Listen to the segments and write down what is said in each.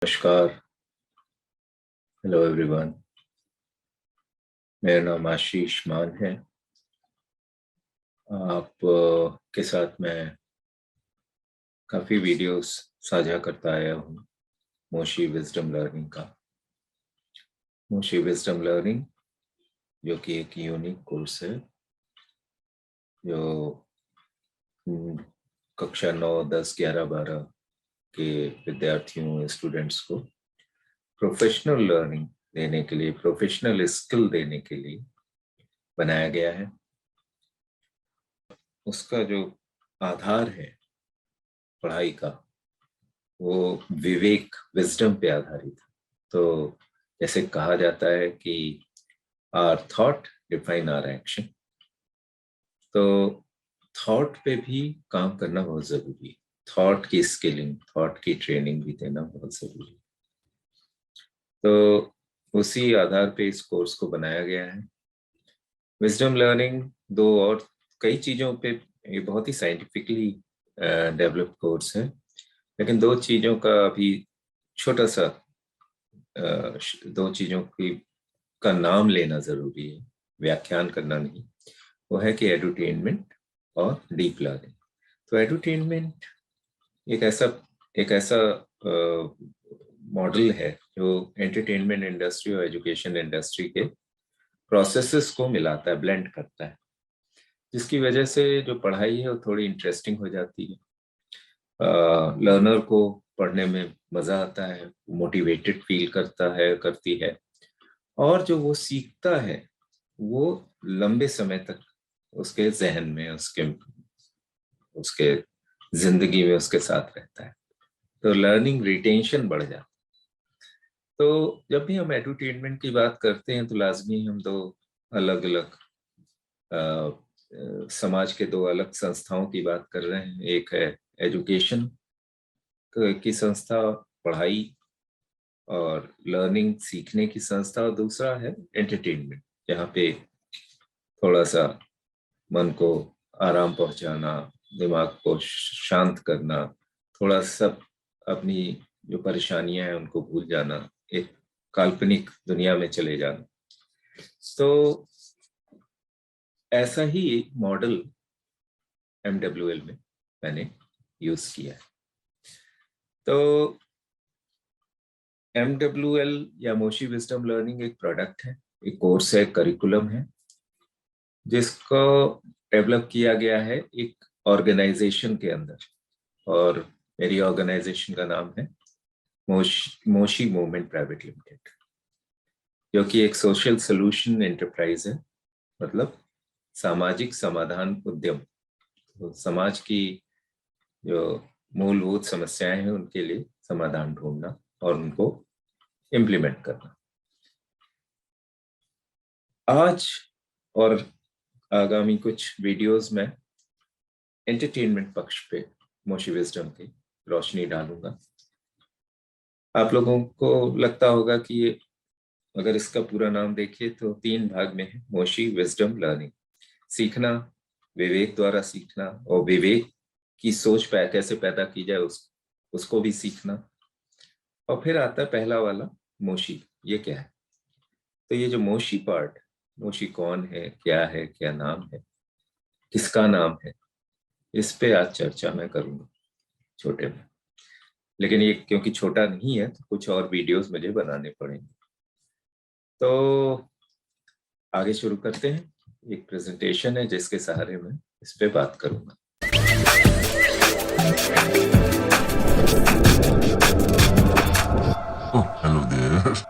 नमस्कार। Hello everyone. मेरा नाम आशीष मान है। आप के साथ मैं काफ़ी वीडियोस साझा करता आया हूँ मोशी विजडम लर्निंग का। मोशी विजडम लर्निंग जो कि एक यूनिक कोर्स है जो कक्षा 9, 10, 11, 12 के विद्यार्थियों स्टूडेंट्स को प्रोफेशनल लर्निंग देने के लिए, प्रोफेशनल स्किल देने के लिए बनाया गया है। उसका जो आधार है पढ़ाई का, वो विवेक, विजडम पे आधारित है। तो जैसे कहा जाता है कि our thought define our action, तो थॉट पे भी काम करना बहुत जरूरी है। थॉट की स्किलिंग, थॉट की ट्रेनिंग भी देना बहुत जरूरी है। तो उसी आधार पे इस कोर्स को बनाया गया है। विजडम लर्निंग दो और कई चीज़ों पे, ये बहुत ही साइंटिफिकली डेवलप्ड कोर्स है, लेकिन दो चीज़ों का अभी छोटा सा दो चीज़ों की का नाम लेना जरूरी है, व्याख्यान करना नहीं। वो है कि एडुटेनमेंट और डीप लर्निंग। तो एडुटेनमेंट एक ऐसा मॉडल है जो एंटरटेनमेंट इंडस्ट्री और एजुकेशन इंडस्ट्री के प्रोसेसेस को मिलाता है, ब्लेंड करता है, जिसकी वजह से जो पढ़ाई है वो थोड़ी इंटरेस्टिंग हो जाती है। लर्नर को पढ़ने में मजा आता है, मोटिवेटेड फील करती है, और जो वो सीखता है वो लंबे समय तक उसके जहन में, उसके उसके जिंदगी में उसके साथ रहता है। तो लर्निंग रिटेंशन बढ़ जाता है। तो जब भी हम एडुटेनमेंट की बात करते हैं तो लाजमी हम दो अलग अलग समाज के दो अलग संस्थाओं की बात कर रहे हैं। एक है एजुकेशन की संस्था, पढ़ाई और लर्निंग सीखने की संस्था, और दूसरा है एंटरटेनमेंट, जहाँ पे थोड़ा सा मन को आराम पहुंचाना, दिमाग को शांत करना, थोड़ा सब अपनी जो परेशानियां हैं उनको भूल जाना, एक काल्पनिक दुनिया में चले जाना। तो ऐसा ही एक मॉडल MWL में मैंने यूज किया है। तो MWL या मोशी विजडम लर्निंग एक प्रोडक्ट है, एक कोर्स है, करिकुलम है, जिसको डेवलप किया गया है एक ऑर्गेनाइजेशन के अंदर। और मेरी ऑर्गेनाइजेशन का नाम है मोशी मूवमेंट प्राइवेट लिमिटेड, जो कि एक सोशल सोल्यूशन एंटरप्राइज है, मतलब सामाजिक समाधान उद्यम। तो समाज की जो मूलभूत समस्याएं हैं उनके लिए समाधान ढूंढना और उनको इम्प्लीमेंट करना। आज और आगामी कुछ वीडियोस में एंटरटेनमेंट पक्ष पे मोशी विजडम की रोशनी डालूंगा। आप लोगों को लगता होगा कि ये, अगर इसका पूरा नाम देखिए तो 3 भाग में है। मोशी विजडम लर्निंग, सीखना, विवेक द्वारा सीखना, और विवेक की सोच कैसे पैदा की जाए उसको भी सीखना। और फिर आता है पहला वाला, मोशी, ये क्या है। तो ये जो मोशी पार्ट, मोशी कौन है, क्या नाम है, किसका नाम है, इस पे आज चर्चा मैं करूंगा छोटे में। लेकिन ये क्योंकि छोटा नहीं है तो कुछ और वीडियोस मुझे बनाने पड़ेंगे। तो आगे शुरू करते हैं। एक प्रेजेंटेशन है जिसके सहारे मैं इस पे बात करूंगा। Hello there.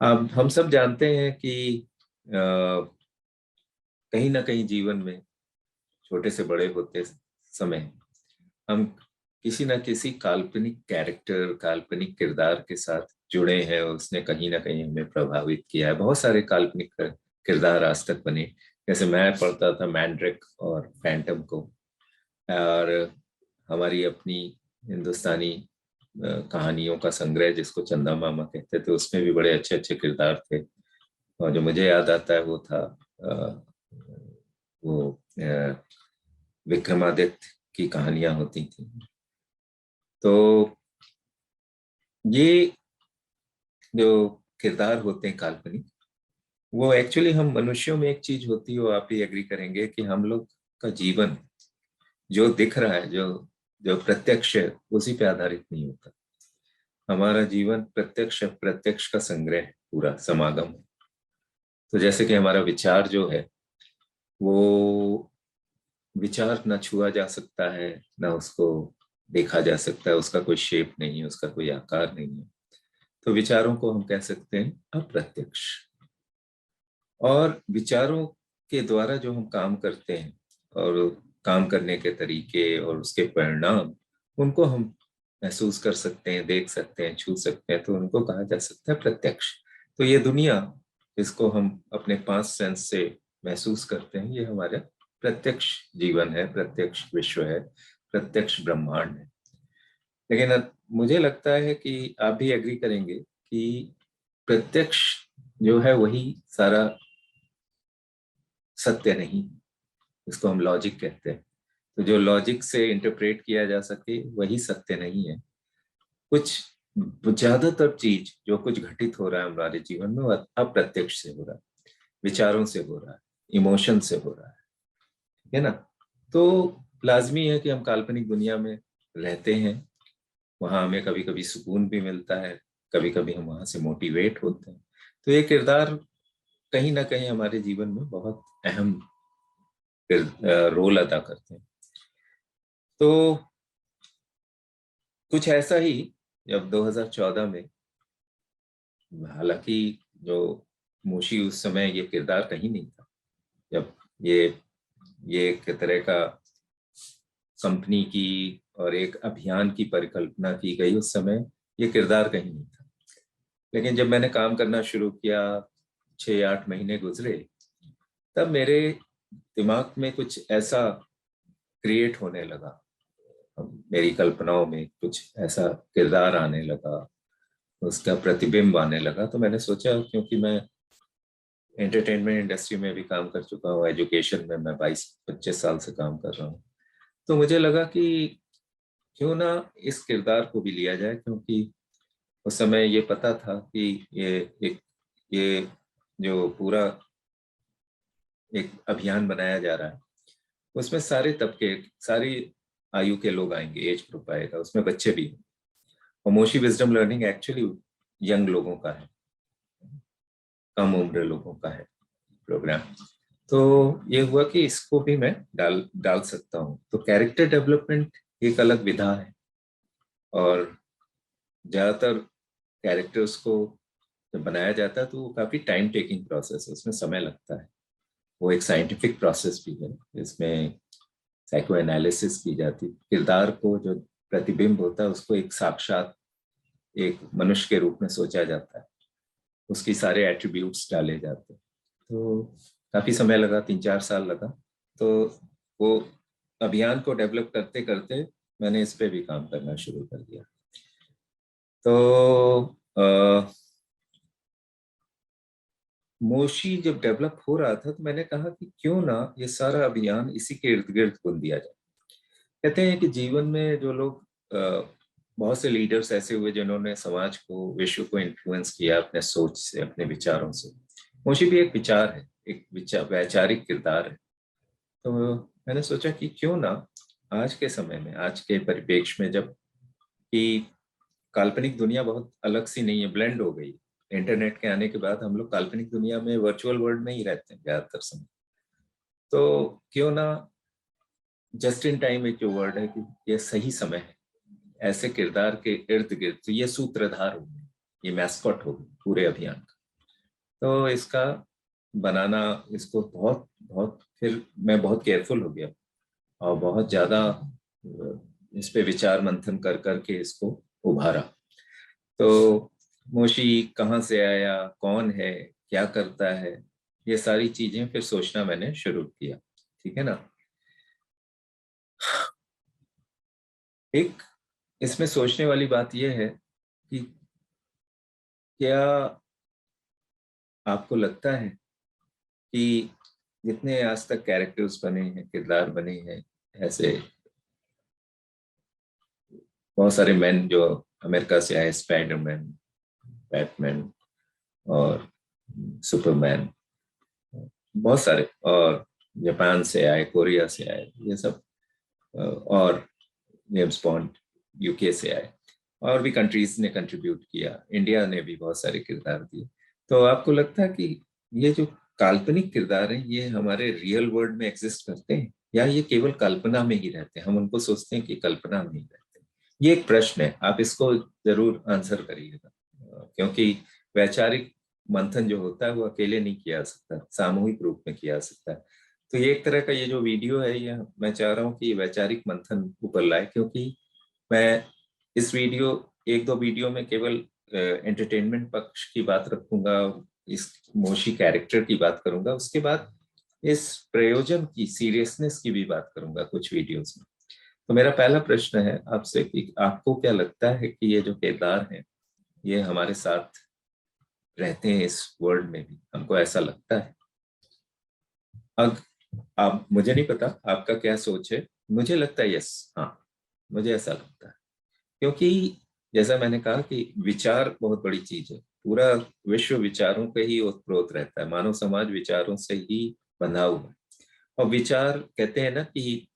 अब हम सब जानते हैं कि कहीं ना कहीं जीवन में छोटे से बड़े होते समय हम किसी न किसी काल्पनिक कैरेक्टर, काल्पनिक किरदार के साथ जुड़े हैं, उसने कहीं ना कहीं हमें प्रभावित किया है। बहुत सारे काल्पनिक किरदार आज तक बने। जैसे मैं पढ़ता था मैंड्रिक और फैंटम को, और हमारी अपनी हिंदुस्तानी कहानियों का संग्रह जिसको चंदा मामा कहते थे, उसमें भी बड़े अच्छे अच्छे किरदार थे। और जो मुझे याद आता है वो था वो विक्रमादित्य की कहानियां होती थी। तो ये जो किरदार होते हैं काल्पनिक, वो एक्चुअली हम मनुष्यों में एक चीज होती है, वो आप ही एग्री करेंगे कि हम लोग का जीवन जो दिख रहा है, जो जो प्रत्यक्ष है, उसी पे आधारित नहीं होता। हमारा जीवन प्रत्यक्ष अप्रत्यक्ष का संग्रह है, पूरा समागम है। तो जैसे कि हमारा विचार जो है, वो विचार ना छुआ जा सकता है, ना उसको देखा जा सकता है, उसका कोई शेप नहीं है, उसका कोई आकार नहीं है। तो विचारों को हम कह सकते हैं अप्रत्यक्ष। और विचारों के द्वारा जो हम काम करते हैं, और काम करने के तरीके और उसके परिणाम, उनको हम महसूस कर सकते हैं, देख सकते हैं, छू सकते हैं, तो उनको कहा जा सकता है प्रत्यक्ष। तो ये दुनिया, जिसको हम अपने 5 सेंस से महसूस करते हैं, ये हमारा प्रत्यक्ष जीवन है, प्रत्यक्ष विश्व है, प्रत्यक्ष ब्रह्मांड है। लेकिन मुझे लगता है कि आप भी एग्री करेंगे कि प्रत्यक्ष जो है वही सारा सत्य नहीं, इसको हम लॉजिक कहते हैं। तो जो लॉजिक से इंटरप्रेट किया जा सके वही सत्य नहीं है। कुछ ज्यादातर चीज जो कुछ घटित हो रहा है हमारे जीवन में, वो अप्रत्यक्ष से हो रहा है, विचारों से हो रहा है, इमोशन से हो रहा है ना। तो लाजमी है कि हम काल्पनिक दुनिया में रहते हैं, वहां हमें कभी कभी सुकून भी मिलता है, कभी कभी हम वहां से मोटिवेट होते हैं। तो ये किरदार कहीं ना कहीं हमारे जीवन में बहुत अहम रोल अदा करते हैं। तो कुछ ऐसा ही जब 2014 में, हालांकि जो मोशी उस समय ये किरदार कहीं नहीं था, जब ये ये एक तरह का कंपनी की और एक अभियान की परिकल्पना की गई, उस समय ये किरदार कहीं नहीं था। लेकिन जब मैंने काम करना शुरू किया, 6-8 महीने गुजरे, तब मेरे दिमाग में कुछ ऐसा क्रिएट होने लगा, मेरी कल्पनाओं में कुछ ऐसा किरदार आने लगा, उसका प्रतिबिंब आने लगा। तो मैंने सोचा, क्योंकि मैं एंटरटेनमेंट इंडस्ट्री में भी काम कर चुका हूँ, एजुकेशन में मैं 22-25 साल से काम कर रहा हूँ, तो मुझे लगा कि क्यों ना इस किरदार को भी लिया जाए, क्योंकि उस समय ये पता था कि ये जो पूरा एक अभियान बनाया जा रहा है, उसमें सारे तबके, सारी आयु के लोग आएंगे, एज ग्रुप आएगा, उसमें बच्चे भी हैं। और मोशी विजडम लर्निंग एक्चुअली यंग लोगों का है, कम उम्र लोगों का है प्रोग्राम। तो ये हुआ कि इसको भी मैं डाल डाल सकता हूँ। तो कैरेक्टर डेवलपमेंट एक अलग विधा है, और ज्यादातर कैरेक्टर्स को जब बनाया जाता है तो वो काफी टाइम टेकिंग प्रोसेस है, उसमें समय लगता है। वो एक साइंटिफिक प्रोसेस भी है, इसमें साइको एनालिसिस की जाती है। किरदार को जो प्रतिबिंब होता है, उसको एक साक्षात एक मनुष्य के रूप में सोचा जाता है, उसकी सारे एट्रीब्यूट्स डाले जाते हैं। तो काफी समय लगा, 3-4 साल लगा। तो वो अभियान को डेवलप करते करते मैंने इस पे भी काम करना शुरू कर दिया। तो मोशी जब डेवलप हो रहा था, तो मैंने कहा कि क्यों ना ये सारा अभियान इसी के इर्द गिर्द बुन दिया जाए। कहते हैं कि जीवन में जो लोग बहुत से लीडर्स ऐसे हुए जिन्होंने समाज को, विश्व को इन्फ्लुएंस किया अपने सोच से, अपने विचारों से। मोशी भी एक विचार है, एक विचार वैचारिक किरदार है। तो मैंने सोचा कि क्यों ना आज के समय में, आज के परिप्रेक्ष्य में, जब कि काल्पनिक दुनिया बहुत अलग सी नहीं है, ब्लेंड हो गई। इंटरनेट के आने के बाद हम लोग काल्पनिक दुनिया में, वर्चुअल वर्ल्ड में ही रहते हैं ज्यादातर समय। तो क्यों ना जस्ट इन टाइम एक जो वर्ड है, कि ये सही समय है ऐसे किरदार के इर्द गिर्द, तो ये सूत्रधार हो गए, ये मैस्कॉट हो गए पूरे अभियान का। तो इसका बनाना, इसको बहुत बहुत, फिर मैं बहुत केयरफुल हो गया और बहुत ज्यादा इस पे विचार मंथन कर करके इसको उभारा। तो मोशी कहाँ से आया, कौन है, क्या करता है, ये सारी चीजें फिर सोचना मैंने शुरू किया। ठीक है ना। एक इसमें सोचने वाली बात यह है कि क्या आपको लगता है कि जितने आज तक कैरेक्टर्स बने हैं, किरदार बने हैं, ऐसे बहुत सारे मैन जो अमेरिका से आए स्पाइडरमैन, बैटमैन और सुपरमैन, बहुत सारे, और जापान से आए, कोरिया से आए, ये सब, और जेम्स बॉन्ड यूके से आए, और भी कंट्रीज ने कंट्रीब्यूट किया, इंडिया ने भी बहुत सारे किरदार दिए। तो आपको लगता है कि ये जो काल्पनिक किरदार हैं ये हमारे रियल वर्ल्ड में एग्जिस्ट करते हैं, या ये केवल कल्पना में ही रहते हैं, हम उनको सोचते हैं कि कल्पना में ही रहते हैं? ये एक प्रश्न है, आप इसको जरूर आंसर करिएगा, क्योंकि वैचारिक मंथन जो होता है वो अकेले नहीं किया जा सकता, सामूहिक रूप में किया जा सकता है। तो ये एक तरह का ये जो वीडियो है, ये मैं चाह रहा हूँ कि वैचारिक मंथन ऊपर लाए, क्योंकि मैं इस वीडियो, एक दो वीडियो में केवल एंटरटेनमेंट पक्ष की बात रखूंगा, इस मोशी कैरेक्टर की बात करूंगा, उसके बाद इस प्रयोजन की, सीरियसनेस की भी बात करूंगा कुछ वीडियोस में। तो मेरा पहला प्रश्न है आपसे कि आपको क्या लगता है कि ये जो किरदार हैं ये हमारे साथ रहते हैं इस वर्ल्ड में भी, हमको ऐसा लगता है? अब आप, मुझे नहीं पता आपका क्या सोच है, मुझे लगता है यस, हाँ, मुझे ऐसा लगता है, क्योंकि जैसा मैंने कहा कि विचार बहुत बड़ी चीज है, पूरा विश्व विचारों पे ही ओतप्रोत रहता है, मानव समाज विचारों से ही बंधा हुआ है। और विचार, कहते हैं ना कि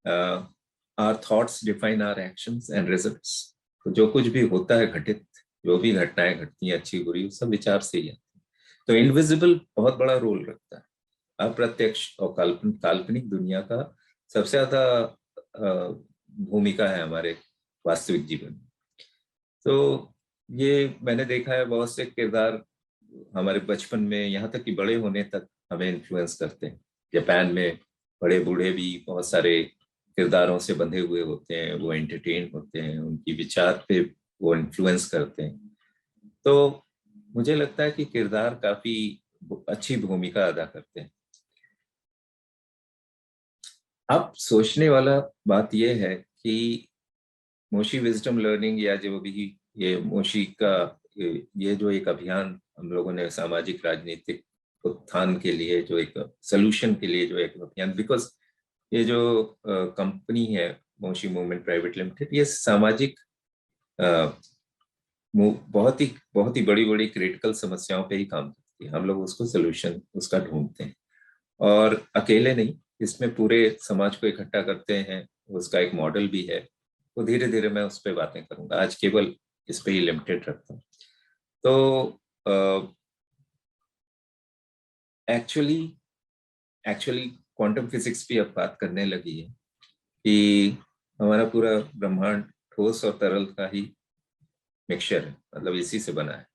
our thoughts define our actions and results, तो जो कुछ भी होता है घटित, जो भी घटनाएं घटती हैं अच्छी बुरी, सब विचार से ही है। तो इनविजिबल बहुत बड़ा रोल रखता है, अप्रत्यक्ष और काल्पनिक दुनिया का सबसे ज्यादा भूमिका है हमारे वास्तविक जीवन में। तो ये मैंने देखा है, बहुत से किरदार हमारे बचपन में यहाँ तक कि बड़े होने तक हमें इन्फ्लुएंस करते हैं। जापान में बड़े बूढ़े भी बहुत सारे किरदारों से बंधे हुए होते हैं, वो एंटरटेन होते हैं, उनकी विचार पे वो इन्फ्लुएंस करते हैं। तो मुझे लगता है कि किरदार काफी अच्छी भूमिका अदा करते हैं। अब सोचने वाला बात यह है कि मोशी विजडम लर्निंग, या जो भी ये मोशी का ये जो एक अभियान हम लोगों ने सामाजिक राजनीतिक उत्थान के लिए, जो एक सोल्यूशन के लिए जो एक अभियान, बिकॉज ये जो कंपनी है मोशी मूवमेंट प्राइवेट लिमिटेड, ये सामाजिक बहुत ही बड़ी बड़ी क्रिटिकल समस्याओं पे ही काम करती है, हम लोग उसको सोल्यूशन उसका ढूंढते हैं, और अकेले नहीं, इसमें पूरे समाज को इकट्ठा करते हैं, उसका एक मॉडल भी है। तो धीरे धीरे मैं उस पर बातें करूंगा, आज केवल इस पे ही लिमिटेड रखता हूँ। तो एक्चुअली एक्चुअली क्वांटम फिजिक्स भी अब बात करने लगी है कि हमारा पूरा ब्रह्मांड ठोस और तरल का ही मिक्सचर है, मतलब इसी से बना है,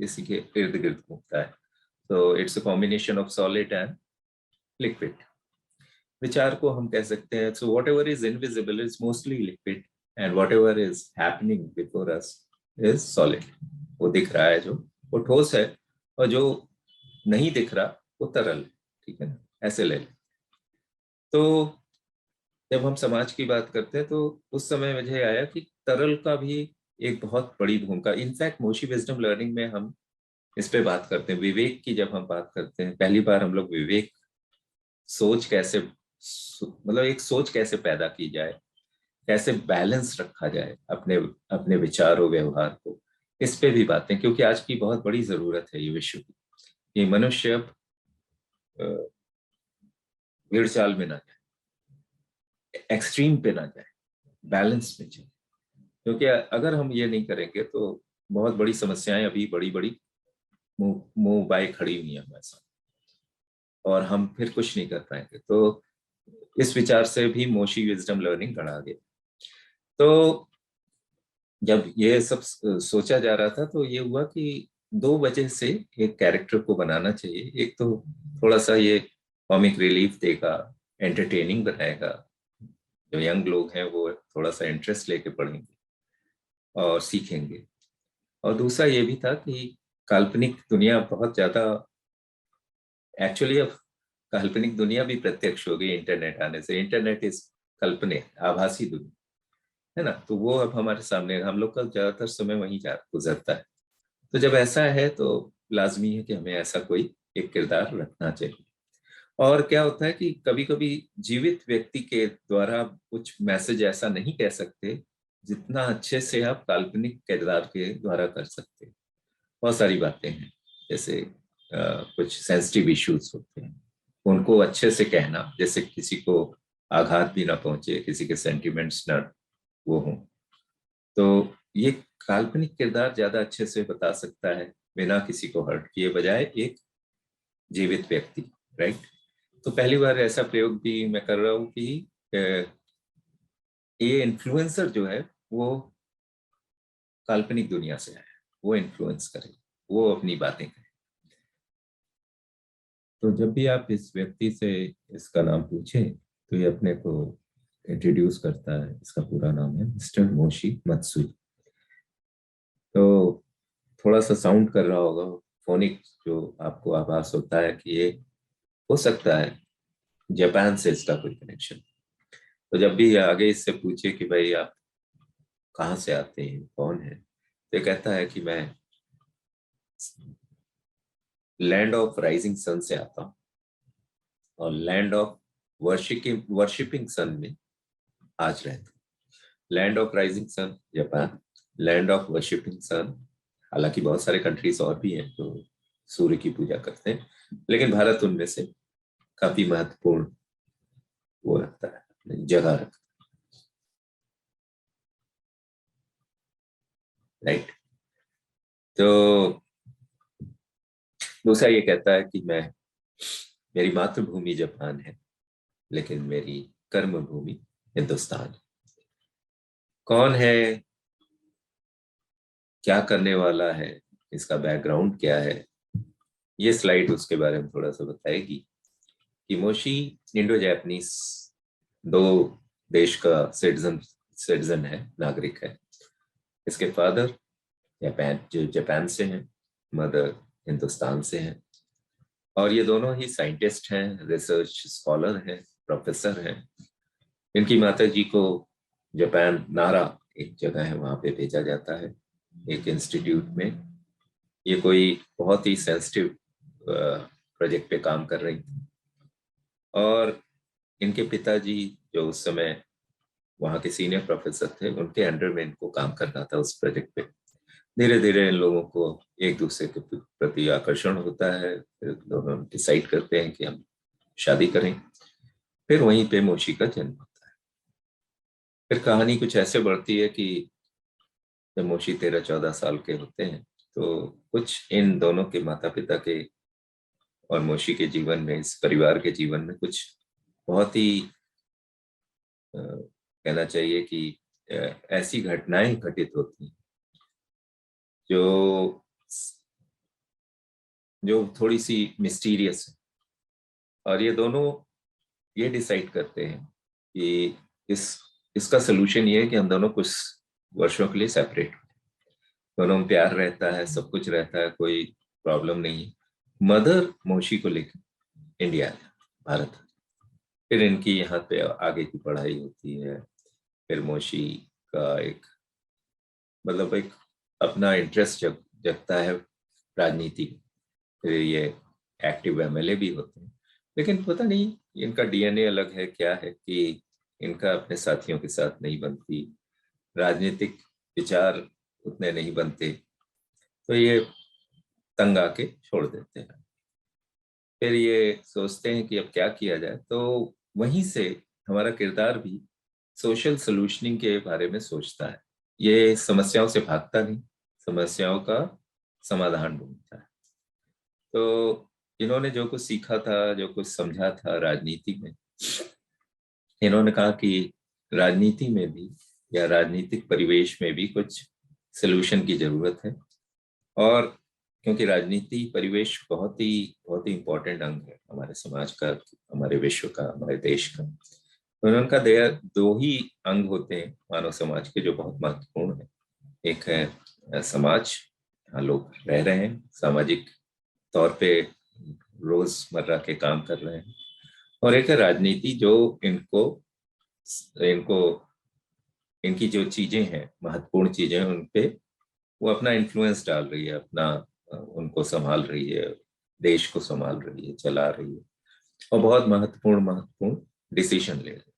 इसी के इर्द गिर्द घूमता है। तो it's a combination of solid and liquid. विचार को हम कह सकते हैं, so what ever is invisible is mostly liquid, and what ever is happening before us is solid. वो दिख रहा है जो, वो ठोस है, और जो नहीं दिख रहा वो तरल है, ठीक है ना, ऐसे ले लें। तो जब हम समाज की बात करते हैं तो उस समय मुझे आया कि तरल का भी एक बहुत बड़ी भूमिका, इनफैक्ट मोशी विजडम लर्निंग में हम इस पे बात करते हैं, विवेक की जब हम बात करते हैं, पहली बार हम लोग विवेक, सोच कैसे, मतलब एक सोच कैसे पैदा की जाए, कैसे बैलेंस रखा जाए अपने अपने विचारों व्यवहार को, इस पे भी बातें, क्योंकि आज की बहुत बड़ी जरूरत है ये विश्व की, कि मनुष्य अब भीड़ चाल में ना जाए, एक्सट्रीम पे ना जाए, बैलेंस में जाए, क्योंकि अगर हम ये नहीं करेंगे तो बहुत बड़ी समस्याएं अभी बड़ी बड़ी मुंह मुंह बाय खड़ी हुई हैं हमारे साथ, और हम फिर कुछ नहीं कर पाएंगे। तो इस विचार से भी मोशी विजडम लर्निंग गढ़ा गया। तो जब ये सब सोचा जा रहा था तो ये हुआ कि दो वजह से एक कैरेक्टर को बनाना चाहिए, एक तो थोड़ा सा ये कॉमिक रिलीफ देगा, एंटरटेनिंग बनाएगा, जो यंग लोग हैं वो थोड़ा सा इंटरेस्ट लेके पढ़ेंगे और सीखेंगे। और दूसरा ये भी था कि काल्पनिक दुनिया बहुत ज्यादा, एक्चुअली अब काल्पनिक दुनिया भी प्रत्यक्ष हो गई इंटरनेट आने से, इंटरनेट इज कल्पने, आभासी दुनिया है ना, तो वो अब हमारे सामने है, हम लोग का ज्यादातर समय वहीं जा गुजरता है। तो जब ऐसा है तो लाजमी है कि हमें ऐसा कोई एक किरदार रखना चाहिए। और क्या होता है कि कभी कभी जीवित व्यक्ति के द्वारा कुछ मैसेज ऐसा नहीं कह सकते जितना अच्छे से आप काल्पनिक किरदार के द्वारा कर सकते हैं। बहुत सारी बातें हैं, जैसे कुछ सेंसिटिव इश्यूज होते हैं, उनको अच्छे से कहना, जैसे किसी को आघात भी ना पहुंचे, किसी के सेंटिमेंट्स ना वो हों, तो ये काल्पनिक किरदार ज्यादा अच्छे से बता सकता है बिना किसी को हर्ट किए, बजाय एक जीवित व्यक्ति। राइट। तो पहली बार ऐसा प्रयोग भी मैं कर रहा हूँ कि ये इन्फ्लुएंसर जो है वो काल्पनिक दुनिया से आया, वो इन्फ्लुएंस करे, वो अपनी बातें करे। तो जब भी आप इस व्यक्ति से इसका नाम पूछें तो ये अपने को इंट्रोड्यूस करता है। इसका पूरा नाम है मिस्टर मोशी मत्सुई। तो थोड़ा सा साउंड कर रहा होगा, फोनिक जो आपको आभास होता है कि ये हो सकता है जापान से इसका कोई कनेक्शन। तो जब भी आगे इससे पूछे कि भाई आप कहाँ से आते हैं, कौन है, तो ये कहता है कि मैं लैंड ऑफ राइजिंग सन से आता हूँ, और लैंड ऑफ वर्शिपिंग सन में आज रहता हूँ। Land of rising sun Japan, land of worshipping sun, हालांकि बहुत सारे कंट्रीज और भी हैं जो सूर्य की पूजा करते हैं, लेकिन भारत उनमें से काफी महत्वपूर्ण वो रखता है, जगह रखता है। राइट। तो दूसरा ये कहता है कि मेरी मातृभूमि जापान है, लेकिन मेरी कर्म भूमि हिंदुस्तान है। कौन है, क्या करने वाला है, इसका बैकग्राउंड क्या है, ये स्लाइड उसके बारे में थोड़ा सा बताएगी। किमोशी इंडो जापानीज दो देश का सिटीजन है, नागरिक है। इसके फादर जापान से हैं, मदर हिंदुस्तान से हैं, और ये दोनों ही साइंटिस्ट हैं, रिसर्च स्कॉलर हैं, प्रोफेसर हैं। इनकी माता जी को जापान नारा एक जगह है वहां पे भेजा जाता है, एक इंस्टीट्यूट में। ये कोई बहुत ही सेंसिटिव प्रोजेक्ट पे काम कर रही थी, और इनके पिताजी जो उस समय वहाँ के सीनियर प्रोफेसर थे, उनके अंडर में इनको काम करना था उस प्रोजेक्ट पे। धीरे धीरे इन लोगों को एक दूसरे के प्रति आकर्षण होता है, फिर दोनों डिसाइड करते हैं कि हम शादी करें। फिर वहीं पे मोशी का जन्म होता है। फिर कहानी कुछ ऐसे बढ़ती है कि जब मोशी 13-14 साल के होते हैं, तो कुछ इन दोनों के माता पिता के और मोशी के जीवन में, इस परिवार के जीवन में कुछ बहुत ही कहना चाहिए कि ऐसी घटनाएं घटित होती हैं जो जो थोड़ी सी मिस्टीरियस है। और ये दोनों ये डिसाइड करते हैं कि इसका सोल्यूशन ये है कि हम दोनों कुछ वर्षों के लिए सेपरेट, दोनों में प्यार रहता है, सब कुछ रहता है, कोई प्रॉब्लम नहीं है। मदर मोशी को लेकर इंडिया, भारत, फिर इनकी यहाँ पे आगे की पढ़ाई होती है। फिर मोशी का मतलब एक अपना इंटरेस्ट जगता है राजनीति। फिर ये एक्टिव एमएलए भी होते हैं, लेकिन पता नहीं इनका डीएनए अलग है क्या है कि इनका अपने साथियों के साथ नहीं बनती, राजनीतिक विचार उतने नहीं बनते, तो ये तंग आके छोड़ देते हैं। फिर ये सोचते हैं कि अब क्या किया जाए, तो वहीं से हमारा किरदार भी सोशल सोल्यूशनिंग के बारे में सोचता है। ये समस्याओं से भागता नहीं, समस्याओं का समाधान ढूंढता है। तो इन्होंने जो कुछ सीखा था, जो कुछ समझा था राजनीति में, इन्होंने कहा कि राजनीति में भी या राजनीतिक परिवेश में भी कुछ सलूशन की जरूरत है। और क्योंकि राजनीति परिवेश बहुत ही इम्पोर्टेंट अंग है हमारे समाज का, हमारे विश्व का, हमारे देश का। तो उनका दो ही अंग होते हैं मानव समाज के जो बहुत महत्वपूर्ण है। एक है समाज, जहाँ लोग रह रहे हैं, सामाजिक तौर पे रोजमर्रा के काम कर रहे हैं, और एक है राजनीति जो इनको इनको इनकी जो चीजें हैं, महत्वपूर्ण चीजें, उन पे वो अपना इन्फ्लुएंस डाल रही है, अपना उनको संभाल रही है, देश को संभाल रही है, चला रही है, और बहुत महत्वपूर्ण डिसीजन ले रही है।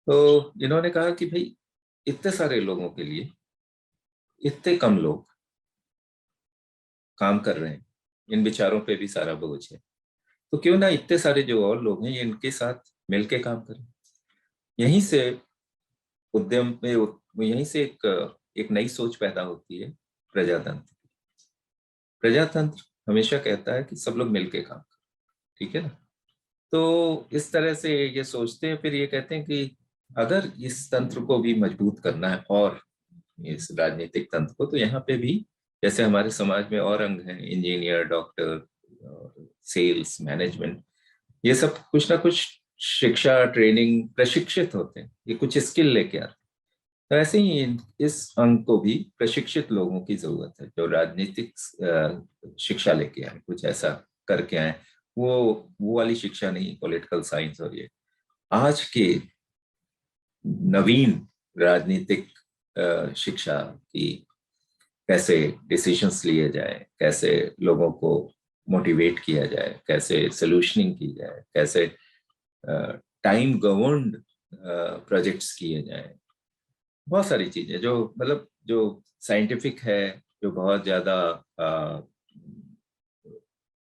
तो इन्होंने कहा कि भाई इतने सारे लोगों के लिए इतने कम लोग काम कर रहे हैं, इन विचारों पे भी सारा बोझ है, तो क्यों ना इतने सारे जो और लोग हैं ये इनके साथ मिलके काम करें। यहीं से उद्यम में यहीं से एक नई सोच पैदा होती है। प्रजातंत्र प्रजातंत्र हमेशा कहता है कि सब लोग मिलके काम करें, ठीक है ना। तो इस तरह से ये सोचते हैं, फिर ये कहते हैं कि अगर इस तंत्र को भी मजबूत करना है और इस राजनीतिक तंत्र को, तो यहाँ पे भी जैसे हमारे समाज में और अंग हैं, इंजीनियर, डॉक्टर, सेल्स, मैनेजमेंट, ये सब कुछ ना कुछ शिक्षा, ट्रेनिंग, प्रशिक्षित होते हैं, ये कुछ स्किल लेके आते हैं। तो ऐसे ही इस अंग को भी प्रशिक्षित लोगों की जरूरत है जो राजनीतिक शिक्षा लेके आए, कुछ ऐसा करके आए। वो वाली शिक्षा नहीं, पॉलिटिकल साइंस और ये आज के नवीन राजनीतिक शिक्षा की, कैसे डिसीजंस लिए जाए, कैसे लोगों को मोटिवेट किया जाए, कैसे सोल्यूशनिंग की जाए, कैसे टाइम गवर्न्ड प्रोजेक्ट्स किए जाए, बहुत सारी चीजें जो मतलब जो साइंटिफिक है, जो बहुत ज्यादा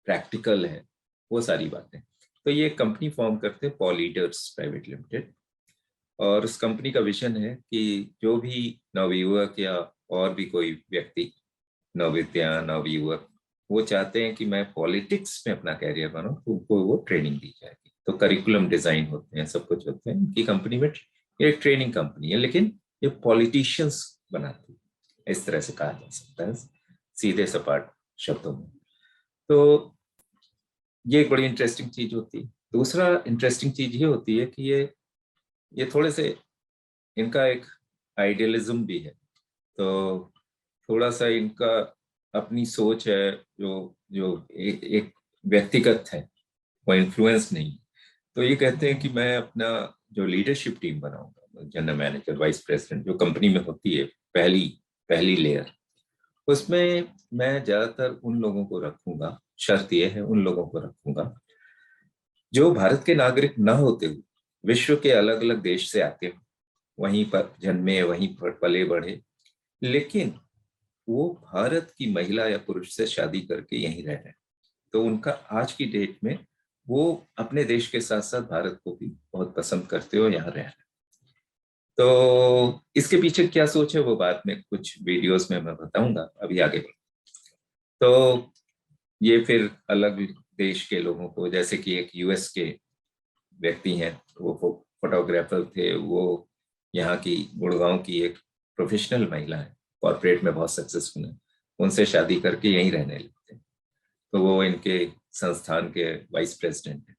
प्रैक्टिकल है, वो सारी बातें। तो ये कंपनी फॉर्म करते हैं पॉल लीडर्स प्राइवेट लिमिटेड, और उस कंपनी का विजन है कि जो भी नवयुवक या और भी कोई व्यक्ति, नवविद्या, नवयुवक, वो चाहते हैं कि मैं पॉलिटिक्स में अपना कैरियर बनाऊं, तो उनको वो ट्रेनिंग दी जाएगी। तो करिकुलम डिजाइन होते हैं, सब कुछ होते हैं उनकी कंपनी में। ये ट्रेनिंग कंपनी है, लेकिन ये पॉलिटिशियंस बनाती है, इस तरह से कहा जा सकता है सीधे सपाट शब्दों में। तो ये एक बड़ी इंटरेस्टिंग चीज होती है। दूसरा इंटरेस्टिंग चीज ये होती है कि ये थोड़े से, इनका एक आइडियलिज्म भी है। तो थोड़ा सा इनका अपनी सोच है जो जो एक व्यक्तिगत है, वो इन्फ्लुएंस नहीं। तो ये कहते हैं कि मैं अपना जो लीडरशिप टीम बनाऊंगा, जनरल मैनेजर, वाइस प्रेसिडेंट, जो कंपनी में होती है पहली पहली लेयर, उसमें मैं ज्यादातर उन लोगों को रखूंगा, शर्त यह है उन लोगों को रखूंगा जो भारत के नागरिक न होते हुए विश्व के अलग अलग देश से आते हो, वहीं पर जन्मे, वहीं पर पले बढ़े, लेकिन वो भारत की महिला या पुरुष से शादी करके यहीं रह रहे हैं। तो उनका आज की डेट में वो अपने देश के साथ साथ भारत को भी बहुत पसंद करते हो, यहाँ रह रहे हैं। तो इसके पीछे क्या सोच है वो बाद में कुछ वीडियोस में मैं बताऊंगा, अभी आगे बढ़। तो ये फिर अलग देश के लोगों को, जैसे कि एक यूएस के व्यक्ति हैं, वो फोटोग्राफर थे, वो यहाँ की गुड़गांव की एक प्रोफेशनल महिला है, कॉर्पोरेट में बहुत सक्सेसफुल है, उनसे शादी करके यहीं रहने लगते हैं। तो वो इनके संस्थान के वाइस प्रेसिडेंट हैं।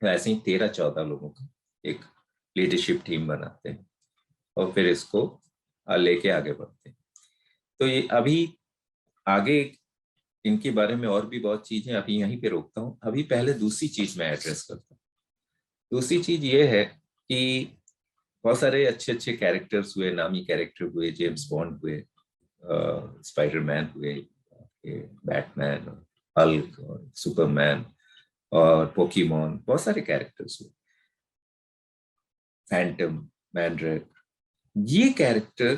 तो ऐसे ही 13-14 लोगों का एक लीडरशिप टीम बनाते हैं और फिर इसको लेके आगे बढ़ते हैं। तो ये अभी आगे इनके बारे में और भी बहुत चीजें, अभी यहीं पे रोकता हूँ। अभी पहले दूसरी चीज मैं एड्रेस करता हूँ। दूसरी चीज ये है कि बहुत सारे अच्छे अच्छे कैरेक्टर्स हुए, नामी कैरेक्टर हुए, जेम्स बॉन्ड हुए, स्पाइडरमैन हुए, बैटमैन, हल्क और सुपरमैन और पोकीमोन, बहुत सारे कैरेक्टर्स हुए, फैंटम, मैनड्रैक। ये कैरेक्टर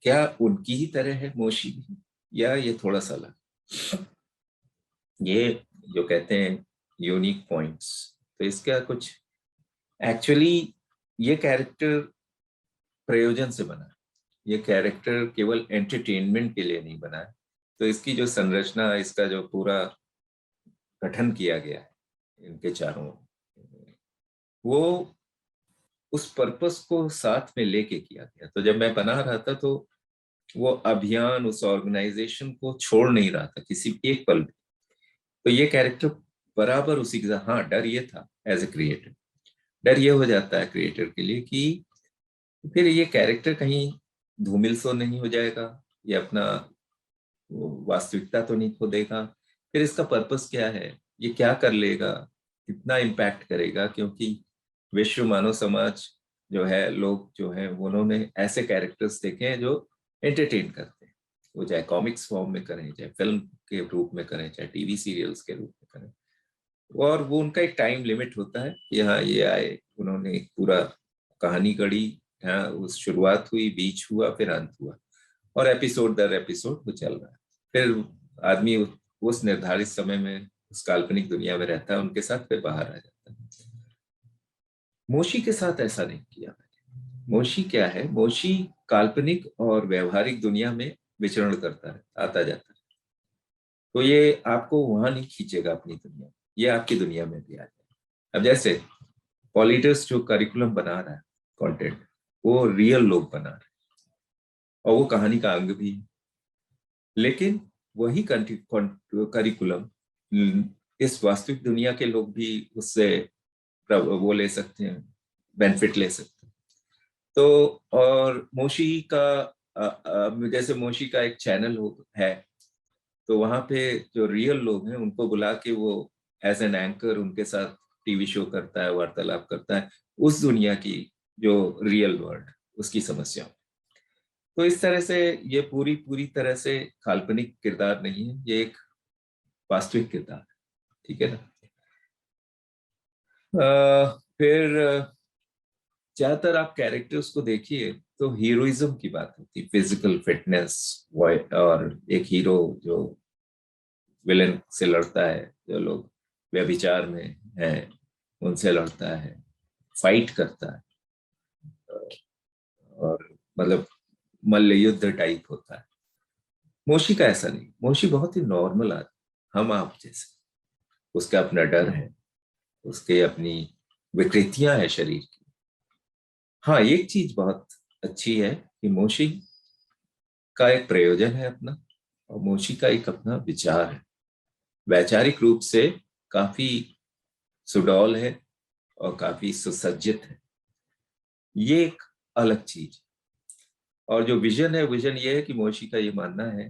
क्या उनकी ही तरह है मोशी, या ये थोड़ा सा अलग? ये जो कहते हैं यूनिक पॉइंट्स, तो इसका कुछ एक्चुअली, ये कैरेक्टर प्रयोजन से बना है। ये कैरेक्टर केवल एंटरटेनमेंट के लिए नहीं बना है। तो इसकी जो संरचना, इसका जो पूरा गठन किया गया है इनके चारों, वो उस पर्पस को साथ में लेके किया गया। तो जब मैं बना रहा था तो वो अभियान उस ऑर्गेनाइजेशन को छोड़ नहीं रहा था किसी एक पल भी। तो ये कैरेक्टर बराबर उसी के साथ, हाँ डर ये था एज ए क्रिएटर, डर ये हो जाता है क्रिएटर के लिए कि फिर ये कैरेक्टर कहीं धूमिल सो नहीं हो जाएगा, ये अपना वास्तविकता तो नहीं खो देगा, फिर इसका पर्पस क्या है, ये क्या कर लेगा, कितना इम्पैक्ट करेगा। क्योंकि विश्व मानव समाज जो है, लोग जो है, उन्होंने ऐसे कैरेक्टर्स देखे हैं जो एंटरटेन करते हैं, वो चाहे कॉमिक्स फॉर्म में करें, चाहे फिल्म के रूप में करें, चाहे टीवी सीरियल्स के रूप में करें। और वो उनका एक टाइम लिमिट होता है कि हाँ ये आए, उन्होंने एक पूरा कहानी गढ़ी, हाँ, उस शुरुआत हुई, बीच हुआ, फिर अंत हुआ, और एपिसोड दर एपिसोड वो चल रहा है। फिर आदमी उस निर्धारित समय में उस काल्पनिक दुनिया में रहता है, उनके साथ फिर बाहर आ जाता है। मोशी के साथ ऐसा नहीं किया मैंने। मोशी क्या है, मोशी काल्पनिक और व्यवहारिक दुनिया में विचरण करता है, आता जाता है। तो ये आपको वहां नहीं खींचेगा अपनी दुनिया में, ये आपकी दुनिया में भी आ जाएगा। अब जैसे पॉलिटिक्स जो करिकुलम बना रहा है, कंटेंट, वो रियल लोग बना रहे हैं, और वो कहानी का अंग भी है। लेकिन वही करिकुलम इस वास्तविक दुनिया के लोग भी उससे वो ले सकते हैं, बेनिफिट ले सकते हैं। तो और मोशी का जैसे मोशी का एक चैनल है, तो वहां पे जो रियल लोग हैं उनको बुला के वो एज एन एंकर उनके साथ टीवी शो करता है, वार्तालाप करता है उस दुनिया की जो रियल वर्ल्ड, उसकी समस्या। तो इस तरह से ये पूरी पूरी तरह से काल्पनिक किरदार नहीं है, ये एक वास्तविक किरदार है। ठीक है ना। फिर ज्यादातर आप कैरेक्टर्स को देखिए तो हीरोइज्म की बात होती है, फिजिकल फिटनेस, और एक हीरो जो विलेन से लड़ता है, जो लोग व्यभिचार में हैं उनसे लड़ता है, फाइट करता है, और मतलब मल्ल युद्ध टाइप होता है। मोशी का ऐसा नहीं, मोशी बहुत ही नॉर्मल आदमी, हम आप जैसे। उसका अपना डर है, उसके अपनी विकृतियां हैं शरीर की। हाँ, एक चीज बहुत अच्छी है कि मोशी का एक प्रयोजन है अपना, और मोशी का एक अपना विचार है, वैचारिक रूप से काफी सुडौल है और काफी सुसज्जित है। ये एक अलग चीज। और जो विजन है, विजन ये है कि मोशी का ये मानना है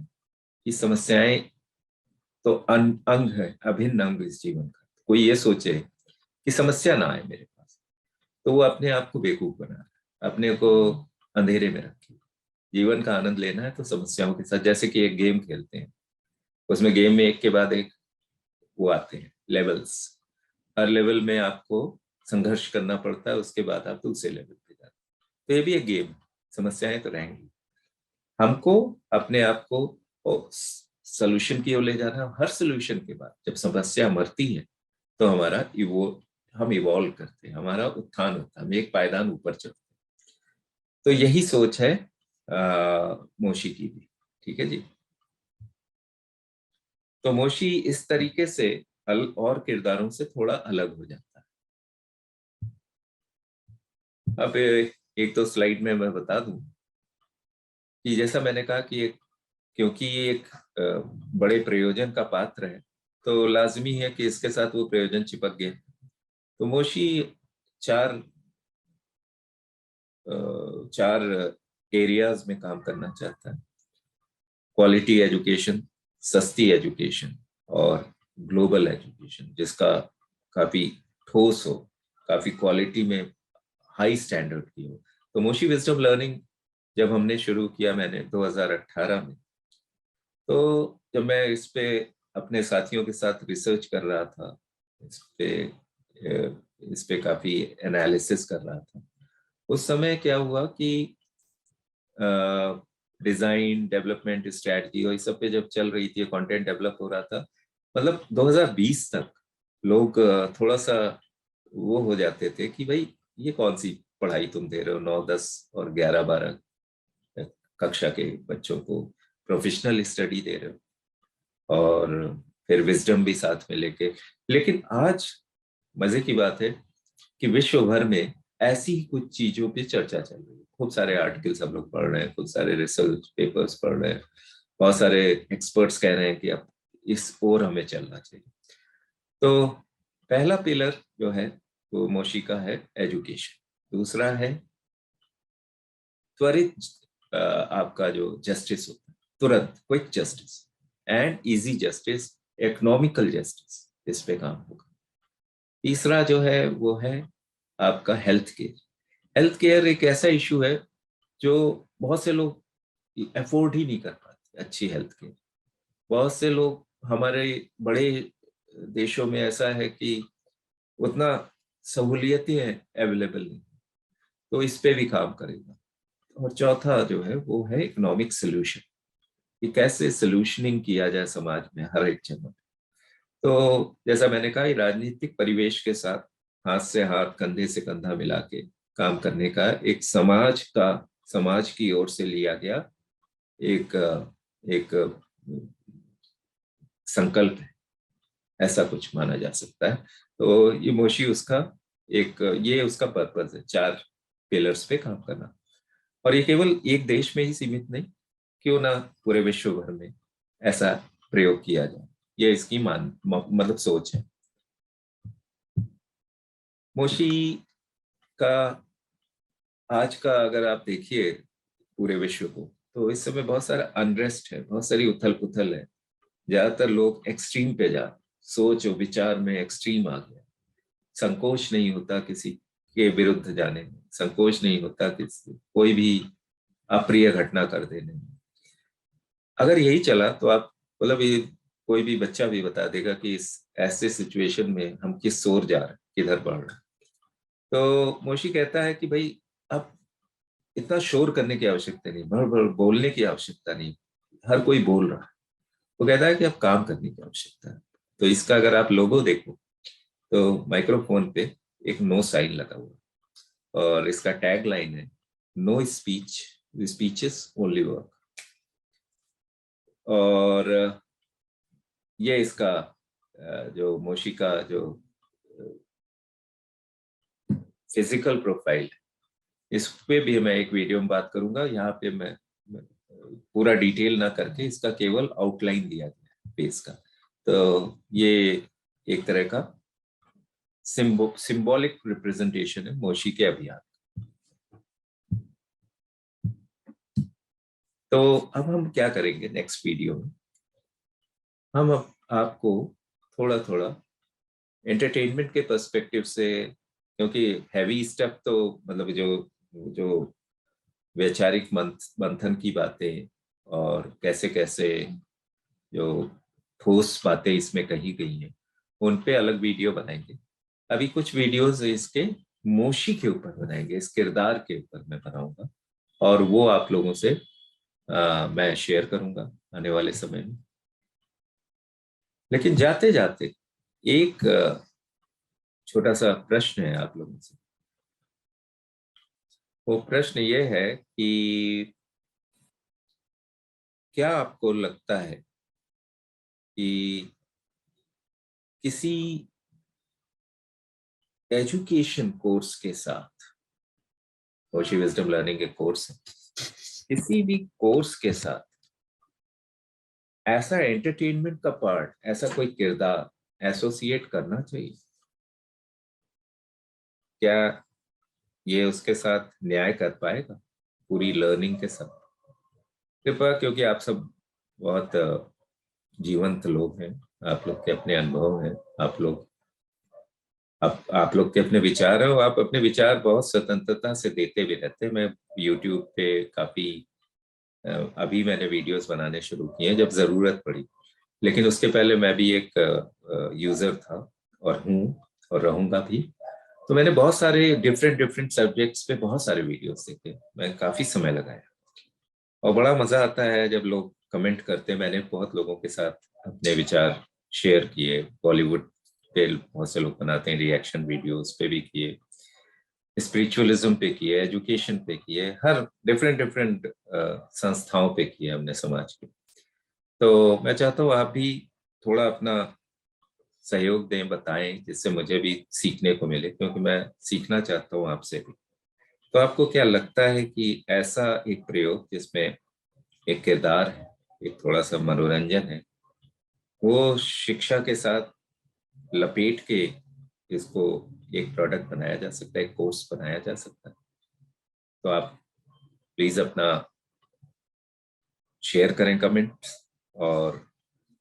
कि समस्याएं तो अंग है, अभिन्न अंग इस जीवन का। कोई ये सोचे कि समस्या ना आए मेरे पास, तो वो अपने आप को बेवकूफ बना रहा है, अपने को अंधेरे में रखे। जीवन का आनंद लेना है तो समस्याओं के साथ, जैसे कि एक गेम खेलते हैं, उसमें गेम में एक के बाद एक वो आते हैं लेवल्स, हर लेवल में आपको संघर्ष करना पड़ता है, उसके बाद आप दूसरे लेवल पे जाते हैं। तो ये भी एक गेम, समस्याएं तो रहेंगी। हमको अपने आप को सोल्यूशन की ओर ले जाना है। हर सोल्यूशन के बाद जब समस्या मरती है तो हम इवॉल्व करते हैं, हमारा उत्थान होता है, हम एक पायदान ऊपर चढ़ते हैं। तो यही सोच है मोशी की भी। ठीक है जी। तो मोशी इस तरीके से और किरदारों से थोड़ा अलग हो जाता है। अब एक तो स्लाइड में मैं बता दूं कि जैसा मैंने कहा कि क्योंकि ये एक बड़े प्रयोजन का पात्र है, तो लाजमी है कि इसके साथ वो प्रयोजन चिपक गए। तो मोशी चार चार एरियाज में काम करना चाहता है: क्वालिटी एजुकेशन, सस्ती एजुकेशन, और ग्लोबल एजुकेशन जिसका काफी ठोस हो, काफी क्वालिटी में हाई स्टैंडर्ड की हो। तो मोशी विजडम लर्निंग जब हमने शुरू किया, मैंने 2018 में, तो जब मैं इस पे अपने साथियों के साथ रिसर्च कर रहा था, इस पे इस पे काफी एनालिसिस कर रहा था, उस समय क्या हुआ कि डिजाइन डेवलपमेंट स्ट्रेटजी और इस सब पे जब चल रही थी, कंटेंट डेवलप हो रहा था, मतलब 2020 तक लोग थोड़ा सा वो हो जाते थे कि भाई ये कौन सी पढ़ाई तुम दे रहे हो, 9, 10 और 11, 12 कक्षा के बच्चों को प्रोफेशनल स्टडी दे रहे हो, और फिर विजडम भी साथ में लेके। लेकिन आज मजे की बात है कि विश्व भर में ऐसी ही कुछ चीजों पे चर्चा चल रही है, खूब सारे आर्टिकल्स हम लोग पढ़ रहे हैं, खूब सारे रिसर्च पेपर्स पढ़ रहे हैं, बहुत सारे एक्सपर्ट्स कह रहे हैं कि अब इस ओर हमें चलना चाहिए। तो पहला पिलर जो है वो मोशी का है एजुकेशन। दूसरा है त्वरित आपका जो जस्टिस होता है, तुरंत quick justice and easy justice, economical justice, इस पे काम होगा। तीसरा जो है वो है आपका हेल्थ केयर। हेल्थ केयर एक ऐसा इशू है जो बहुत से लोग अफोर्ड ही नहीं कर पाते, अच्छी हेल्थ केयर। बहुत से लोग हमारे बड़े देशों में ऐसा है कि उतना सहूलियतें अवेलेबल नहीं, तो इस पे भी काम करेगा। और चौथा जो है वो है इकोनॉमिक सोल्यूशन, कि कैसे सोल्यूशनिंग किया जाए समाज में हर एक जगह। तो जैसा मैंने कहा, राजनीतिक परिवेश के साथ हाथ से हाथ, कंधे से कंधा मिला के काम करने का एक समाज की ओर से लिया गया एक एक संकल्प है, ऐसा कुछ माना जा सकता है। तो ये मोशी उसका ये उसका पर्पस है, 4 पिलर्स पे काम करना। और ये केवल एक देश में ही सीमित नहीं, क्यों ना पूरे विश्व भर में ऐसा प्रयोग किया जाए, ये इसकी मतलब सोच है। मोशी का आज का अगर आप देखिए पूरे विश्व को, तो इस समय बहुत सारा अनरेस्ट है, बहुत सारी उथल पुथल है। ज्यादातर लोग एक्सट्रीम पे जा, सोच और विचार में एक्सट्रीम आ गया। संकोच नहीं होता किसी के विरुद्ध जाने में, संकोच नहीं होता किसी कोई भी अप्रिय घटना कर देने में। अगर यही चला तो आप मतलब ये कोई भी बच्चा भी बता देगा कि इस ऐसे सिचुएशन में हम किस ओर जा रहे हैं, किधर बढ़ रहे हैं। तो मोशी कहता है कि भाई अब इतना शोर करने की आवश्यकता नहीं, भर भर बोलने की आवश्यकता नहीं, हर कोई बोल रहा है। वो कहता है कि अब काम करने की आवश्यकता है। तो इसका अगर आप लोगो देखो तो माइक्रोफोन पे एक नो साइन लगा हुआ, और इसका टैग लाइन है no speech, speeches only work. और ये इसका जो मोशी का जो फिजिकल प्रोफाइल, इस पे भी मैं एक वीडियो में बात करूंगा। यहाँ पे मैं पूरा डिटेल ना करके इसका केवल आउटलाइन दिया गया है फेस का। तो ये एक तरह का सिंबॉलिक रिप्रेजेंटेशन है मोशी के अभियान। तो अब हम क्या करेंगे नेक्स्ट वीडियो में, हम अब आपको थोड़ा थोड़ा एंटरटेनमेंट के पर्सपेक्टिव से, क्योंकि हैवी स्टफ तो मतलब जो जो वैचारिक मंथन की बातें और कैसे कैसे जो ठोस बातें इसमें कही गई हैं, उन पे अलग वीडियो बनाएंगे। अभी कुछ वीडियोस इसके मोशी के ऊपर बनाएंगे, इस किरदार के ऊपर मैं बनाऊंगा, और वो आप लोगों से मैं शेयर करूंगा आने वाले समय में। लेकिन जाते जाते एक छोटा सा प्रश्न है आप लोगों से। वो प्रश्न ये है कि क्या आपको लगता है कि किसी एजुकेशन कोर्स के साथ, मोशी विजडम लर्निंग एक कोर्स है, किसी भी कोर्स के साथ ऐसा एंटरटेनमेंट का पार्ट, ऐसा कोई किरदार एसोसिएट करना चाहिए? क्या ये उसके साथ न्याय कर पाएगा पूरी लर्निंग के साथ? कृपया, क्योंकि आप सब बहुत जीवंत लोग हैं, आप लोग के अपने अनुभव हैं, आप लोग के अपने विचार हैं, और आप अपने विचार बहुत स्वतंत्रता से देते भी रहते हैं। मैं यूट्यूब पे काफी अभी मैंने वीडियोस बनाने शुरू किए जब जरूरत पड़ी, लेकिन उसके पहले मैं भी एक यूजर था और हूँ और रहूंगा भी। तो मैंने बहुत सारे डिफरेंट डिफरेंट सब्जेक्ट्स पे बहुत सारे वीडियोस देखे, मैं काफी समय लगाया, और बड़ा मजा आता है जब लोग कमेंट करते हैं। मैंने बहुत लोगों के साथ अपने विचार शेयर किए, बॉलीवुड पे बहुत से लोग बनाते हैं रिएक्शन वीडियो, उस पे भी किए, स्पिरिचुअलिज्म पे किए, एजुकेशन पे किए, हर डिफरेंट डिफरेंट संस्थाओं पे किए हमने समाज के। तो मैं चाहता हूँ आप भी थोड़ा अपना सहयोग दें, बताएं, जिससे मुझे भी सीखने को मिले, क्योंकि मैं सीखना चाहता हूँ आपसे भी। तो आपको क्या लगता है कि ऐसा एक प्रयोग जिसमें एक किरदार है, एक थोड़ा सा मनोरंजन है, वो शिक्षा के साथ लपेट के इसको एक प्रोडक्ट बनाया जा सकता है, एक कोर्स बनाया जा सकता है? तो आप प्लीज अपना शेयर करें कमेंट। और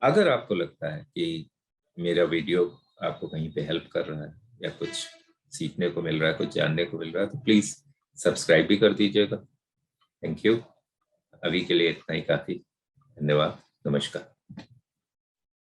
अगर आपको लगता है कि मेरा वीडियो आपको कहीं पे हेल्प कर रहा है, या कुछ सीखने को मिल रहा है, कुछ जानने को मिल रहा है, तो प्लीज सब्सक्राइब भी कर दीजिएगा। Thank you. अभी के लिए इतना ही काफी। धन्यवाद। नमस्कार।